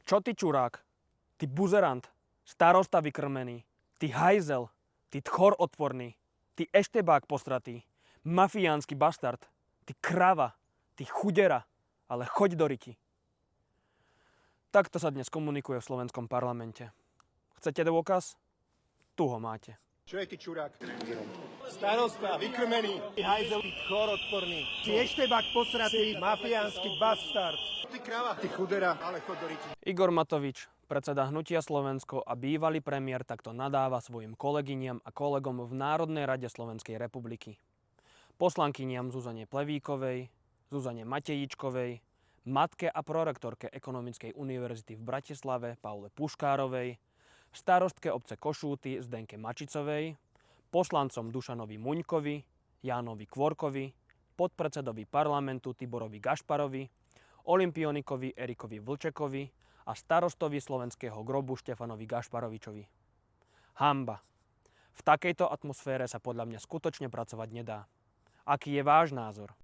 Čo ty čurák? Ty buzerant, starosta vykrmený, ty hajzel, ty tchor odporný, ty eštebák postratý, mafiánsky bastard, ty krava, ty chudera, ale choď do riti. Takto sa dnes komunikuje v slovenskom parlamente. Chcete dôkaz? Tu ho máte. Čo je ty čurák? Starosta, vykrmený, hajzel, ty chor odporný, ty eštebák posratý, mafiánsky bastard, ty krava, ty chudera, ale chod do riti. Igor Matovič, predseda Hnutia Slovensko a bývalý premiér, takto nadáva svojim kolegyniam a kolegom v Národnej rade Slovenskej republiky. Poslankyniam Zuzane Plevíkovej, Zuzane Matejíčkovej, matke a prorektorke Ekonomickej univerzity v Bratislave Paule Puškárovej, starostke obce Košúty Zdenke Mačicovej, poslancom Dušanovi Muňkovi, Jánovi Kvorkovi, podpredsedovi parlamentu Tiborovi Gašparovi, olympionikovi Erikovi Vlčekovi a starostovi Slovenského grobu Štefanovi Gašparovičovi. Hanba. V takejto atmosfére sa podľa mňa skutočne pracovať nedá. Aký je váš názor?